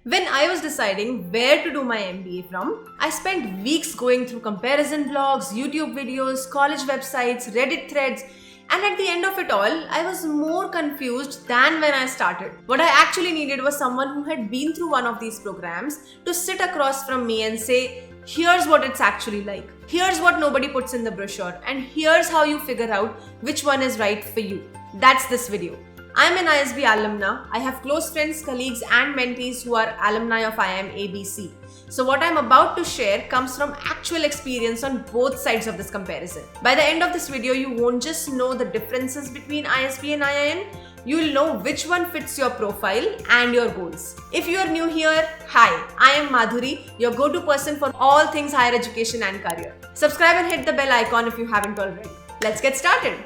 When I was deciding where to do my MBA from, I spent weeks going through comparison blogs, YouTube videos, college websites, Reddit threads, and at the end of it all, I was more confused than when I started. What I actually needed was someone who had been through one of these programs to sit across from me and say, here's what it's actually like. Here's what nobody puts in the brochure, and here's how you figure out which one is right for you. That's this video. I'm an ISB alumna. I have close friends, colleagues, and mentees who are alumni of IIM ABC. So what I'm about to share comes from actual experience on both sides of this comparison. By the end of this video, you won't just know the differences between ISB and IIM, you'll know which one fits your profile and your goals. If you are new here, hi, I am Madhuri, your go-to person for all things higher education and career. Subscribe and hit the bell icon if you haven't already. Let's get started.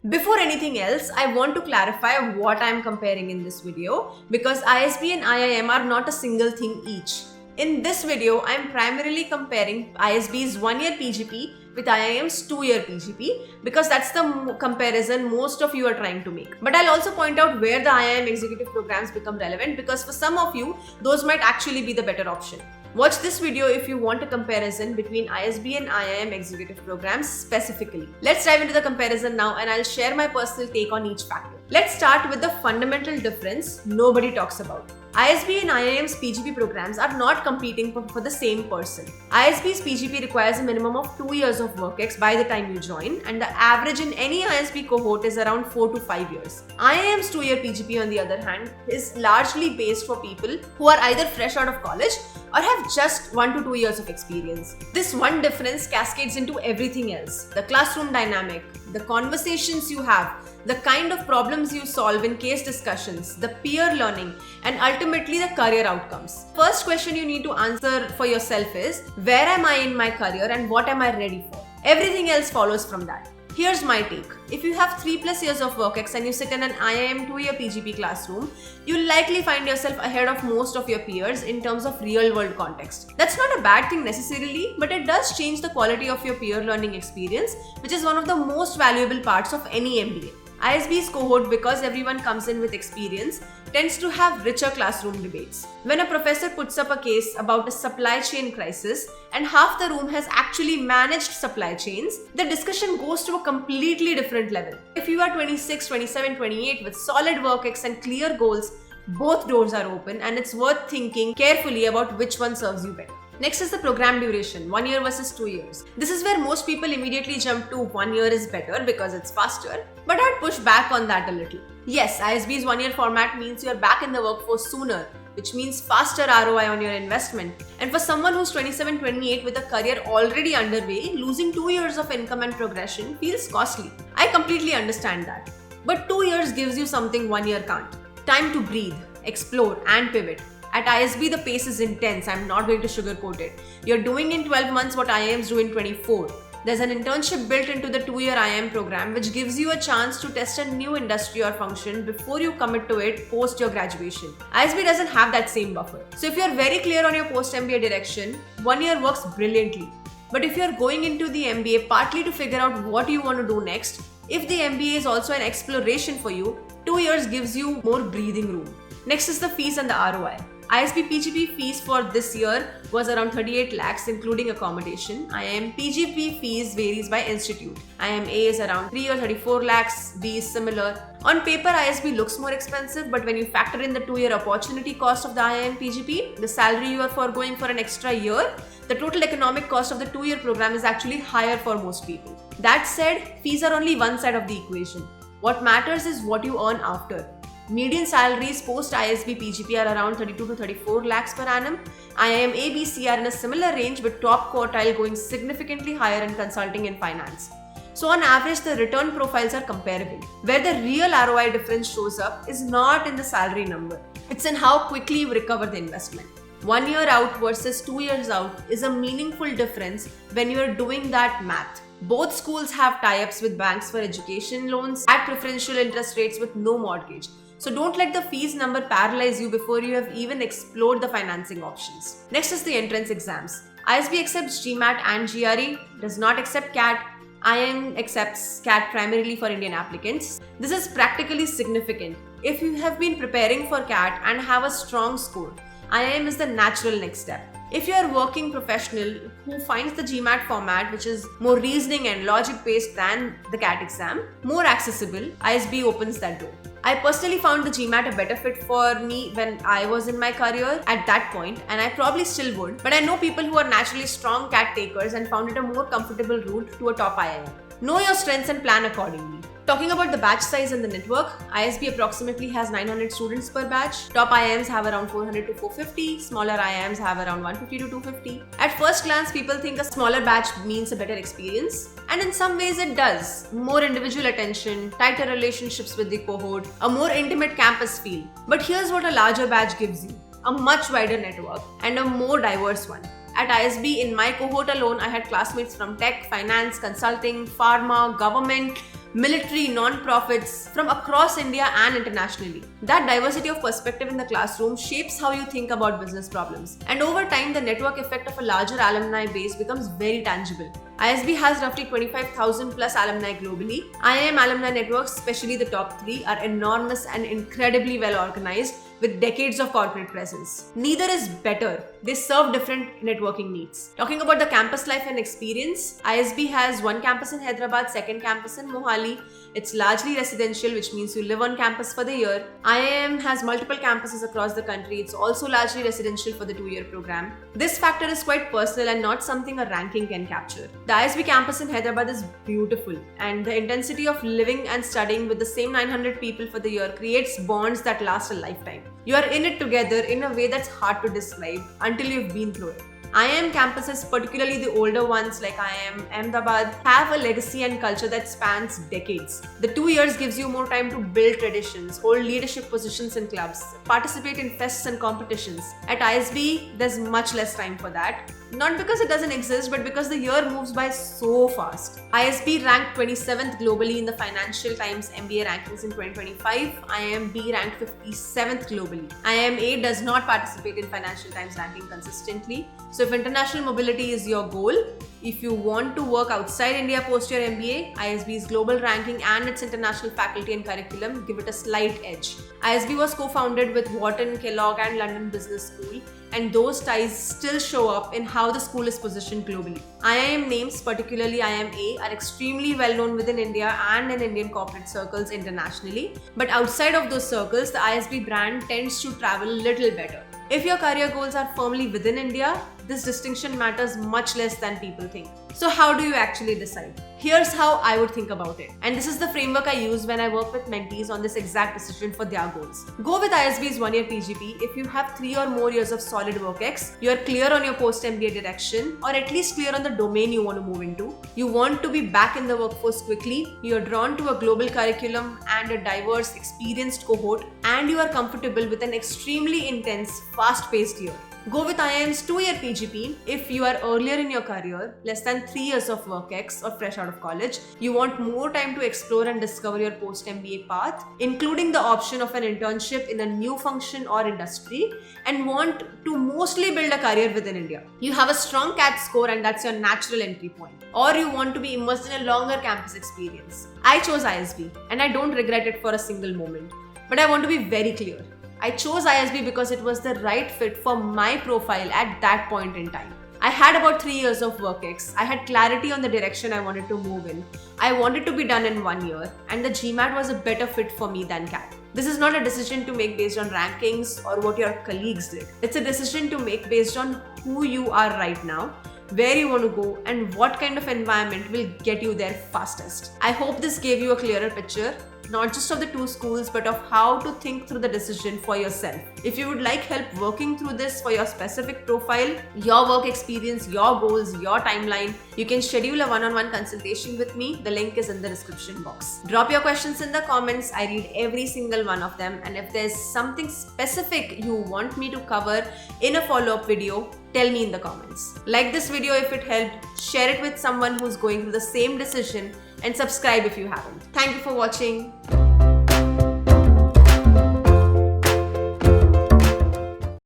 Before anything else, I want to clarify what I am comparing in this video because ISB and IIM are not a single thing each. In this video, I am primarily comparing ISB's 1-year PGP with IIM's 2-year PGP because that's the comparison most of you are trying to make. But I'll also point out where the IIM executive programs become relevant because for some of you, those might actually be the better option. Watch this video if you want a comparison between ISB and IIM executive programs specifically. Let's dive into the comparison now and I'll share my personal take on each factor. Let's start with the fundamental difference nobody talks about. ISB and IIM's PGP programs are not competing for the same person. ISB's PGP requires a minimum of 2 years of WorkX by the time you join, and the average in any ISB cohort is around 4 to 5 years. IIM's 2-year PGP, on the other hand, is largely based for people who are either fresh out of college or have just 1 to 2 years of experience. This one difference cascades into everything else: the classroom dynamic, the conversations you have, the kind of problems you solve in case discussions, the peer learning, and ultimately the career outcomes. First question you need to answer for yourself is, where am I in my career and what am I ready for? Everything else follows from that. Here's my take. If you have 3+ years of WorkX and you sit in an IIM 2-year PGP classroom, you'll likely find yourself ahead of most of your peers in terms of real-world context. That's not a bad thing necessarily, but it does change the quality of your peer learning experience, which is one of the most valuable parts of any MBA. ISB's cohort, because everyone comes in with experience, tends to have richer classroom debates. When a professor puts up a case about a supply chain crisis and half the room has actually managed supply chains, the discussion goes to a completely different level. If you are 26, 27, 28 with solid WorkX and clear goals, both doors are open and it's worth thinking carefully about which one serves you better. Next is the program duration, 1 year versus 2 years. This is where most people immediately jump to 1 year is better because it's faster, but I'd push back on that a little. Yes, ISB's 1-year format means you're back in the workforce sooner, which means faster ROI on your investment. And for someone who's 27, 28 with a career already underway, losing 2 years of income and progression feels costly. I completely understand that. But 2 years gives you something 1 year can't. Time to breathe, explore, and pivot. At ISB, the pace is intense. I'm not going to sugarcoat it. You're doing in 12 months what IIMs do in 24. There's an internship built into the 2-year IIM program which gives you a chance to test a new industry or function before you commit to it post your graduation. ISB doesn't have that same buffer. So if you're very clear on your post-MBA direction, 1 year works brilliantly. But if you're going into the MBA partly to figure out what you want to do next, if the MBA is also an exploration for you, 2 years gives you more breathing room. Next is the fees and the ROI. ISB PGP fees for this year was around 38 lakhs including accommodation. IIM PGP fees varies by institute. IIM A is around 3 or 34 lakhs, B is similar. On paper, ISB looks more expensive, but when you factor in the 2-year opportunity cost of the IIM PGP, the salary you are foregoing for an extra year, the total economic cost of the 2-year program is actually higher for most people. That said, fees are only one side of the equation. What matters is what you earn after. Median salaries post ISB PGP are around 32 to 34 lakhs per annum. IIM ABC are in a similar range with top quartile going significantly higher in consulting and finance. So on average, the return profiles are comparable. Where the real ROI difference shows up is not in the salary number. It's in how quickly you recover the investment. 1 year out versus 2 years out is a meaningful difference when you are doing that math. Both schools have tie-ups with banks for education loans at preferential interest rates with no mortgage. So don't let the fees number paralyze you before you have even explored the financing options. Next is the entrance exams. ISB accepts GMAT and GRE, does not accept CAT. IIM accepts CAT primarily for Indian applicants. This is practically significant. If you have been preparing for CAT and have a strong score, IIM is the natural next step. If you are a working professional who finds the GMAT format, which is more reasoning and logic based than the CAT exam, more accessible, ISB opens that door. I personally found the GMAT a better fit for me when I was in my career at that point, and I probably still would, but I know people who are naturally strong CAT takers and found it a more comfortable route to a top IIM. Know your strengths and plan accordingly. Talking about the batch size and the network, ISB approximately has 900 students per batch. Top IIMs have around 400 to 450. Smaller IIMs have around 150 to 250. At first glance, people think a smaller batch means a better experience. And in some ways it does. More individual attention, tighter relationships with the cohort, a more intimate campus feel. But here's what a larger batch gives you. A much wider network and a more diverse one. At ISB, in my cohort alone, I had classmates from tech, finance, consulting, pharma, government, military, non-profits from across India and internationally. That diversity of perspective in the classroom shapes how you think about business problems. And over time, the network effect of a larger alumni base becomes very tangible. ISB has roughly 25,000 plus alumni globally. IIM alumni networks, especially the top 3, are enormous and incredibly well organized with decades of corporate presence. Neither is better. They serve different networking needs. Talking about the campus life and experience, ISB has one campus in Hyderabad, second campus in Mohali. It's largely residential, which means you live on campus for the year. IIM has multiple campuses across the country. It's also largely residential for the 2-year program. This factor is quite personal and not something a ranking can capture. The ISB campus in Hyderabad is beautiful, and the intensity of living and studying with the same 900 people for the year creates bonds that last a lifetime. You are in it together in a way that's hard to describe until you've been through it. IIM campuses, particularly the older ones like IIM Ahmedabad, have a legacy and culture that spans decades. The 2 years gives you more time to build traditions, hold leadership positions in clubs, participate in fests and competitions. At ISB, there's much less time for that. Not because it doesn't exist, but because the year moves by so fast. ISB ranked 27th globally in the Financial Times MBA rankings in 2025. IIMB ranked 57th globally. IIMA does not participate in Financial Times ranking consistently. So if international mobility is your goal, if you want to work outside India post your MBA, ISB's global ranking and its international faculty and curriculum give it a slight edge. ISB was co-founded with Wharton, Kellogg and London Business School, and those ties still show up in how the school is positioned globally. IIM names, particularly IIMA, are extremely well known within India and in Indian corporate circles internationally. But outside of those circles, the ISB brand tends to travel a little better. If your career goals are firmly within India, this distinction matters much less than people think. So how do you actually decide? Here's how I would think about it. And this is the framework I use when I work with mentees on this exact decision for their goals. Go with ISB's 1-year PGP if you have 3 or more years of solid work ex, you are clear on your post-MBA direction, or at least clear on the domain you want to move into. You want to be back in the workforce quickly, you are drawn to a global curriculum and a diverse, experienced cohort, and you are comfortable with an extremely intense, fast-paced year. Go with IIM's 2-year PGP if you are earlier in your career, less than 3 years of work ex or fresh out of college. You want more time to explore and discover your post-MBA path, including the option of an internship in a new function or industry, and want to mostly build a career within India. You have a strong CAT score and that's your natural entry point. Or you want to be immersed in a longer campus experience. I chose ISB and I don't regret it for a single moment. But I want to be very clear. I chose ISB because it was the right fit for my profile at that point in time. I had about 3 years of work ex. I had clarity on the direction I wanted to move in. I wanted to be done in 1 year, and the GMAT was a better fit for me than CAT. This is not a decision to make based on rankings or what your colleagues did. It's a decision to make based on who you are right now, where you want to go, and what kind of environment will get you there fastest. I hope this gave you a clearer picture, not just of the 2 schools, but of how to think through the decision for yourself. If you would like help working through this for your specific profile, your work experience, your goals, your timeline, you can schedule a one-on-one consultation with me. The link is in the description box. Drop your questions in the comments. I read every single one of them. And if there's something specific you want me to cover in a follow-up video, tell me in the comments. Like this video if it helped, share it with someone who's going through the same decision, and subscribe if you haven't. Thank you for watching.